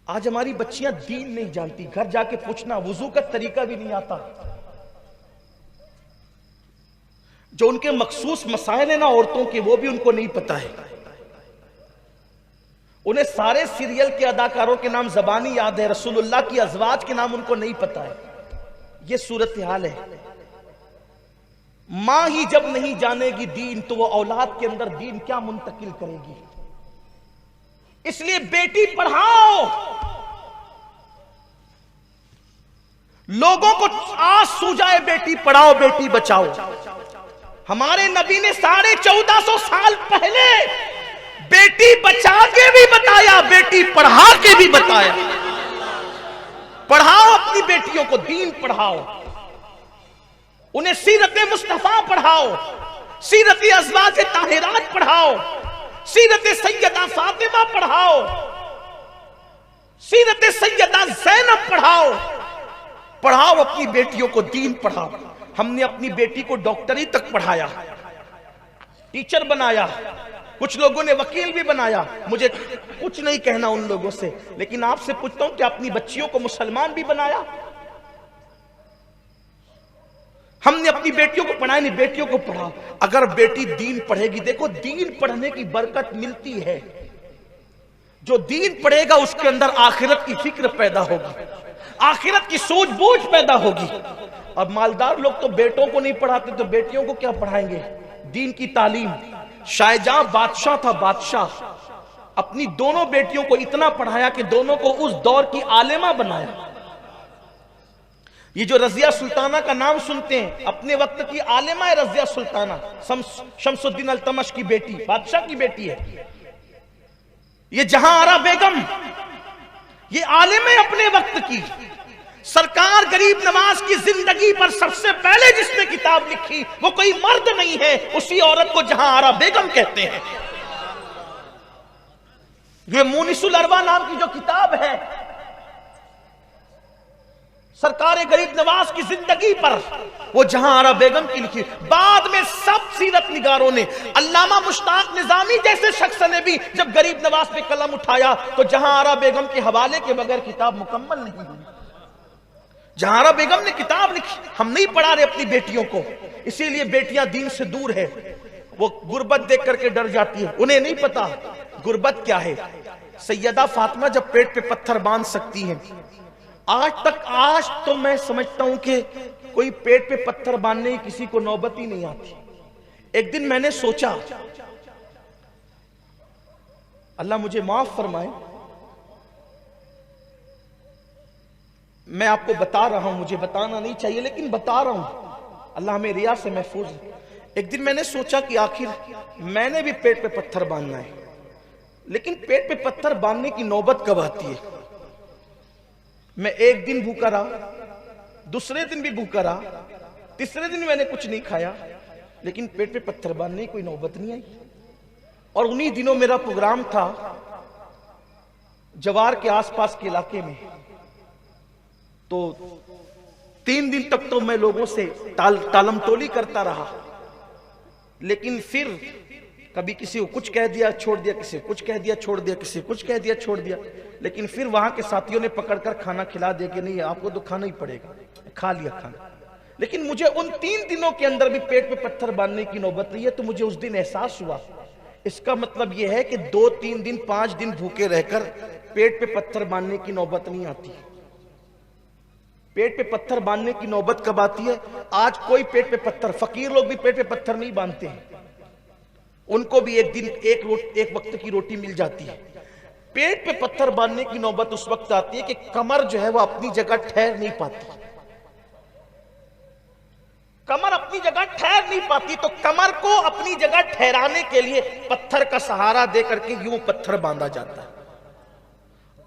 آج ہماری بچیاں دین نہیں جانتی، گھر جا کے پوچھنا وضو کا طریقہ بھی نہیں آتا. جو ان کے مخصوص مسائل ہیں نا عورتوں کے، وہ بھی ان کو نہیں پتا ہے. انہیں سارے سیریل کے اداکاروں کے نام زبانی یاد ہے، رسول اللہ کی ازواج کے نام ان کو نہیں پتا ہے. یہ صورتحال ہے. ماں ہی جب نہیں جانے گی دین تو وہ اولاد کے اندر دین کیا منتقل کرے گی؟ اس لیے بیٹی پڑھاؤ. لوگوں کو آس سو جائے بیٹی پڑھاؤ بیٹی بچاؤ. ہمارے نبی نے 1450 سال پہلے بیٹی بچا کے بھی بتایا، بیٹی پڑھا کے بھی بتایا. پڑھاؤ اپنی بیٹیوں کو، دین پڑھاؤ، انہیں سیرت مصطفیٰ پڑھاؤ، سیرت ازواج طاہرات پڑھاؤ، سیرت سیدہ فاطمہ پڑھاؤ، سیرت سیدہ زینب پڑھاؤ. پڑھاؤ اپنی بیٹیوں کو، دین پڑھاؤ. ہم نے اپنی بیٹی کو ڈاکٹری تک پڑھایا، ٹیچر بنایا، کچھ لوگوں نے وکیل بھی بنایا. مجھے کچھ نہیں کہنا ان لوگوں سے، لیکن آپ سے پوچھتا ہوں کہ اپنی بچیوں کو مسلمان بھی بنایا؟ ہم نے اپنی بیٹیوں کو پڑھایا نہیں. بیٹیوں کو پڑھا. اگر بیٹی دین پڑھے گی، دیکھو دین پڑھنے کی برکت ملتی ہے. جو دین پڑھے گا اس کے اندر آخرت کی فکر پیدا ہوگی، آخرت کی سوچ بوجھ پیدا ہوگی. اب مالدار لوگ تو بیٹوں کو نہیں پڑھاتے تو بیٹیوں کو کیا پڑھائیں گے؟ دین کی تعلیم. شاہجہاں بادشاہ تھا، بادشاہ اپنی دونوں بیٹیوں کو اتنا پڑھایا کہ دونوں کو اس دور کی عالمہ بنایا. یہ جو رضیہ سلطانہ کا نام سنتے ہیں، اپنے وقت کی عالمہ ہے رضیہ سلطانہ، شمس الدین التمش کی بیٹی، بادشاہ کی بیٹی ہے. یہ جہاں آرا بیگم، یہ عالم ہے اپنے وقت کی. سرکار غریب نواز کی زندگی پر سب سے پہلے جس نے کتاب لکھی وہ کوئی مرد نہیں ہے، اسی عورت کو جہاں آرا بیگم کہتے ہیں. یہ مونس الاروا نام کی جو کتاب ہے سرکار غریب نواز کی زندگی پر، وہ جہاں آرا بیگم کی لکھی. بعد میں سب سیرت نگاروں نے، علامہ مشتاق نظامی جیسے شخص نے بھی جب غریب نواز پہ قلم اٹھایا تو جہاں آرا بیگم کے حوالے کے بغیر کتاب مکمل نہیں ہوئی. جہاں آرا بیگم نے کتاب لکھی. ہم نہیں پڑھا رہے اپنی بیٹیوں کو، اسی لیے بیٹیاں دین سے دور ہے. وہ غربت دیکھ کر کے ڈر جاتی ہے، انہیں نہیں پتا غربت کیا ہے. سیدہ فاطمہ جب پیٹ پہ پتھر باندھ سکتی ہیں، آج تو میں سمجھتا ہوں کہ کوئی پیٹ پہ پتھر باندھنے کی کسی کو نوبت ہی نہیں آتی. ایک دن میں نے سوچا، اللہ مجھے معاف فرمائے، میں آپ کو بتا رہا ہوں، مجھے بتانا نہیں چاہیے لیکن بتا رہا ہوں، اللہ ہمیں ریا سے محفوظ ہے. ایک دن میں نے سوچا کہ آخر میں نے بھی پیٹ پہ پتھر باندھنا ہے، لیکن پیٹ پہ پتھر باندھنے کی نوبت کب آتی ہے؟ میں ایک دن بھوکا رہا، دوسرے دن بھی بھوکا رہا، تیسرے دن میں نے کچھ نہیں کھایا، لیکن پیٹ پہ پتھر باندھنے کی کوئی نوبت نہیں آئی. اور انہی دنوں میرا پروگرام تھا جوار کے آس پاس کے علاقے میں، تو 3 دن تک تو میں لوگوں سے ٹالم ٹولی کرتا رہا. لیکن پھر کبھی کسی کو کچھ کہہ دیا چھوڑ دیا، کسی کو کچھ کہہ دیا چھوڑ دیا، کسی کو کچھ کہہ دیا چھوڑ دیا. لیکن پھر وہاں کے ساتھیوں نے پکڑ کر کھانا کھلا دیا کہ نہیں آپ کو تو کھانا ہی پڑے گا. کھا لیا کھانا. لیکن مجھے ان 3 دنوں کے اندر بھی پیٹ پہ پتھر باندھنے کی نوبت نہیں ہے. تو مجھے اس دن احساس ہوا، اس کا مطلب یہ ہے کہ 2-3 دن 5 دن بھوکے رہ کر پیٹ پہ پتھر باندھنے کی نوبت نہیں آتی. پیٹ پہ پتھر باندھنے کی نوبت کب آتی ہے؟ آج کوئی پیٹ پہ پتھر، فقیر لوگ بھی پیٹ پہ پتھر نہیں باندھتے ہیں، ان کو بھی ایک دن ایک وقت کی روٹی مل جاتی ہے. پیٹ پہ پتھر باندھنے کی نوبت اس وقت آتی ہے کہ کمر جو ہے وہ اپنی جگہ ٹھہر نہیں پاتی. کمر اپنی جگہ ٹھہر نہیں پاتی تو کمر کو اپنی جگہ ٹھہرانے کے لیے پتھر کا سہارا دے کر کے یوں پتھر باندھا جاتا ہے.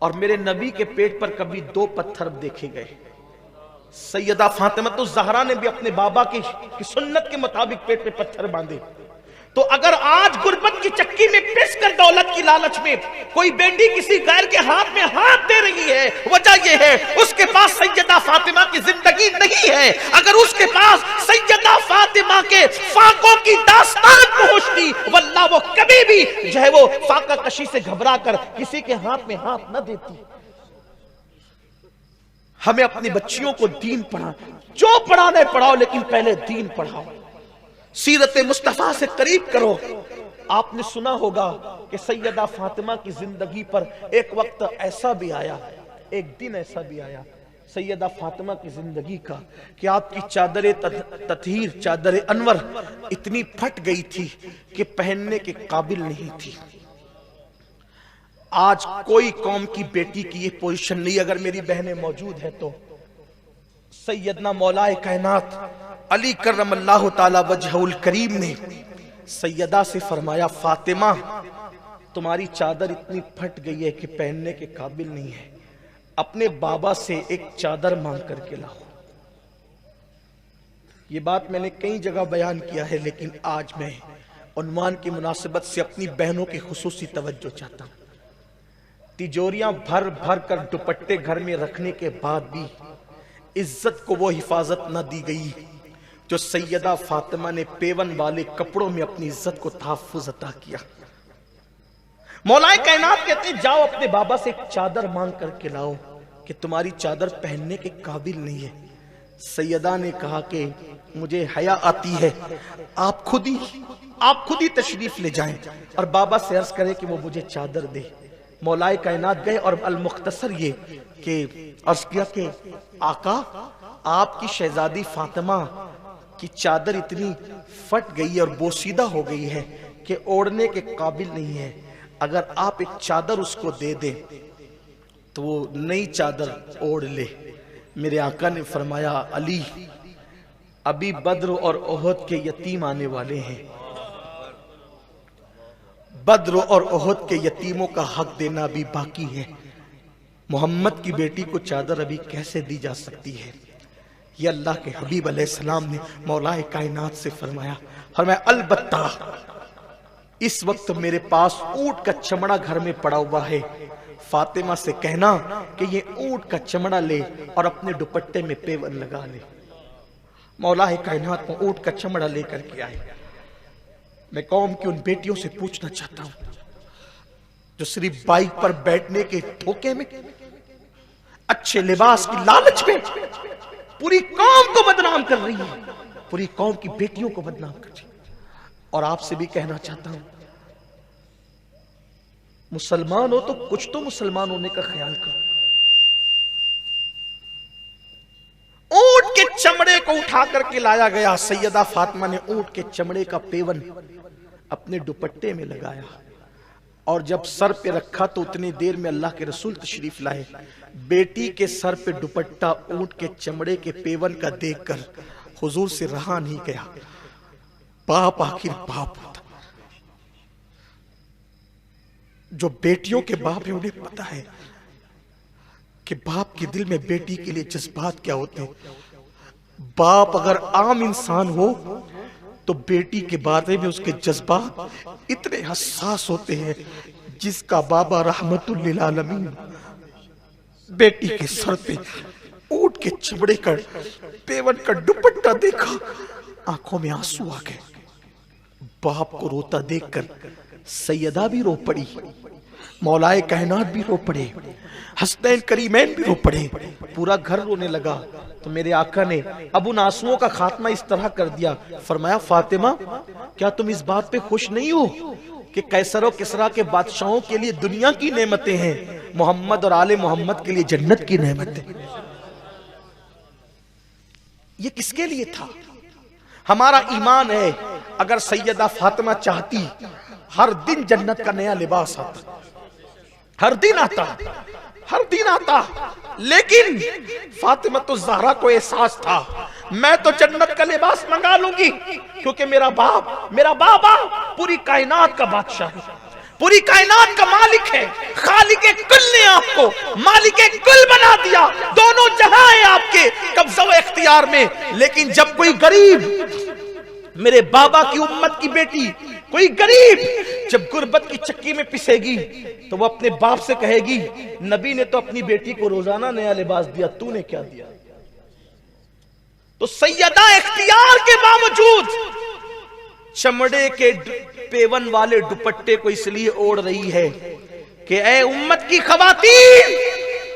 اور میرے نبی کے پیٹ پر کبھی 2 پتھر دیکھے گئے. سیدہ فاطمہ الزہرا نے بھی اپنے بابا کی سنت کے مطابق پیٹ پہ پتھر باندھے. تو اگر آج غربت کی چکی میں پس کر دولت کی لالچ میں کوئی بیٹی کسی غیر کے ہاتھ میں ہاتھ دے رہی ہے، وجہ یہ ہے اس کے پاس سیدہ فاطمہ کی زندگی نہیں ہے. اگر اس کے پاس سیدہ فاطمہ کے فاقوں کی داستان پہنچتی، واللہ وہ کبھی بھی جو ہے وہ فاقہ کشی سے گھبرا کر کسی کے ہاتھ میں ہاتھ نہ دیتی. ہمیں اپنی بچیوں کو دین پڑھا، جو پڑھانا ہے پڑھاؤ، لیکن پہلے دین پڑھاؤ، سیرت مصطفیٰ سے قریب کرو۔ آپ نے سنا ہوگا کہ سیدہ فاطمہ کی زندگی پر ایک وقت ایسا بھی آیا، ایک دن ایسا بھی آیا سیدہ فاطمہ کی زندگی کا کہ آپ کی چادر تطہیر، چادر انور اتنی پھٹ گئی تھی کہ پہننے کے قابل نہیں تھی۔ آج کوئی قوم کی بیٹی کی یہ پوزیشن نہیں۔ اگر میری بہنیں موجود ہیں تو سیدنا مولا کائنات علی کرم اللہ تعالی وجہہ الکریم نے سیدہ سے فرمایا، فاطمہ تمہاری چادر اتنی پھٹ گئی ہے کہ پہننے کے قابل نہیں ہے، اپنے بابا سے ایک چادر مانگ کر کے لاؤ۔ یہ بات میں نے کئی جگہ بیان کیا ہے، لیکن آج میں عنوان کی مناسبت سے اپنی بہنوں کی خصوصی توجہ چاہتا ہوں۔ تجوریاں بھر بھر کر دوپٹے گھر میں رکھنے کے بعد بھی عزت کو وہ حفاظت نہ دی گئی جو سیدہ فاطمہ نے پیون والے کپڑوں میں اپنی عزت کو تحفظ عطا کیا۔ مولا کائنات کہتے ہیں جاؤ اپنے بابا سے ایک چادر مانگ کر کے لاؤ کہ تمہاری چادر پہننے کے قابل نہیں ہے۔ سیدہ نے کہا کہ مجھے حیا آتی ہے، آپ خود ہی تشریف لے جائیں اور بابا سے عرض کریں کہ وہ مجھے چادر دے۔ مولا کائنات گئے اور المختصر یہ کہ عرض کیا کہ آقا آپ کی شہزادی فاطمہ کی چادر اتنی پھٹ گئی اور بوسیدہ ہو گئی ہے کہ اوڑھنے کے قابل نہیں ہے، اگر آپ ایک چادر اس کو دے دیں تو وہ نئی چادر اوڑھ لے۔ میرے آقا نے فرمایا علی ابھی بدر اور احد کے یتیم آنے والے ہیں، بدر اور احد کے یتیموں کا حق دینا بھی باقی ہے، محمد کی بیٹی کو چادر ابھی کیسے دی جا سکتی ہے؟ یہ اللہ کے حبیب علیہ السلام نے مولا کائنات سے فرمایا البتہ اس وقت میرے پاس اونٹ کا چمڑا گھر میں پڑا ہوا ہے، فاطمہ سے کہنا کہ یہ اونٹ کا چمڑا لے اور اپنے دوپٹے میں پیون لگا لے۔ مولا کائنات کو اونٹ کا چمڑا لے کر کے آئے۔ میں قوم کی ان بیٹیوں سے پوچھنا چاہتا ہوں جو صرف بائک پر بیٹھنے کے دھوکے میں، اچھے لباس کی لالچ میں پوری قوم کو بدنام کر رہی ہے، پوری قوم کی بیٹیوں کو بدنام کر رہی ہے۔ اور آپ سے بھی کہنا چاہتا ہوں مسلمان ہو تو کچھ تو مسلمان ہونے کا خیال کرو۔ اونٹ کے چمڑے کو اٹھا کر کے لایا گیا، سیدہ فاطمہ نے اونٹ کے چمڑے کا پیون اپنے دوپٹے میں لگایا اور جب سر پہ رکھا تو اتنی دیر میں اللہ کے رسول تشریف لائے۔ بیٹی کے سر پہ دوپٹہ اونٹ کے چمڑے کے پیون کا دیکھ کر حضور سے رہا نہیں گیا۔ باپ آخر باپ ہوتا، جو بیٹیوں کے باپ ہیں انہیں پتا ہے کہ باپ کے دل میں بیٹی کے لیے جذبات کیا ہوتے ہیں۔ باپ اگر عام انسان ہو تو بیٹی کے بارے میں اس کے جذبات اتنے حساس ہوتے ہیں۔ جس کا بابا رحمت للعالمین بیٹی کے سر پہ اونٹ کے چمڑے کا پیون کا دوپٹہ دیکھا، آنکھوں میں آنسو آ گئے۔ باپ کو روتا دیکھ کر سیدہ بھی رو پڑی، مولا کائنات بھی رو پڑے، حسنین کریمین بھی رو پڑے، پورا گھر رونے لگا۔ تو میرے آقا نے اب ان آنسوؤں کا خاتمہ اس طرح کر دیا، فرمایا فاطمہ کیا تم اس بات پہ خوش نہیں ہو کہ قیصر و کسریٰ کے بادشاہوں کے لیے دنیا کی نعمتیں ہیں، محمد اور آل محمد کے لیے جنت کی نعمتیں؟ یہ کس کے لیے تھا؟ ہمارا ایمان ہے اگر سیدہ فاطمہ چاہتی ہر دن جنت کا نیا لباس آتا، ہر دن آتا، ہر دن آتا، لیکن فاطمہ تو زہرا کو احساس تھا میں تو جنت کا لباس منگا لوں گی کیونکہ میرا بابا پوری کائنات کا بادشاہ ہے، پوری کائنات کا مالک ہے، خالق کل نے آپ کو مالک کل بنا دیا، دونوں جہاں ہیں آپ کے قبضہ و اختیار میں۔ لیکن جب کوئی غریب، میرے بابا کی امت کی بیٹی، کوئی غریب جب غربت کی چکی میں پسے گی تو وہ اپنے باپ سے کہے گی نبی نے تو اپنی بیٹی کو روزانہ نیا لباس دیا، تو نے کیا دیا؟ تو سیدہ اختیار کے باوجود چمڑے کے پیون والے دوپٹے کو اس لیے اوڑھ رہی ہے کہ اے امت کی خواتین،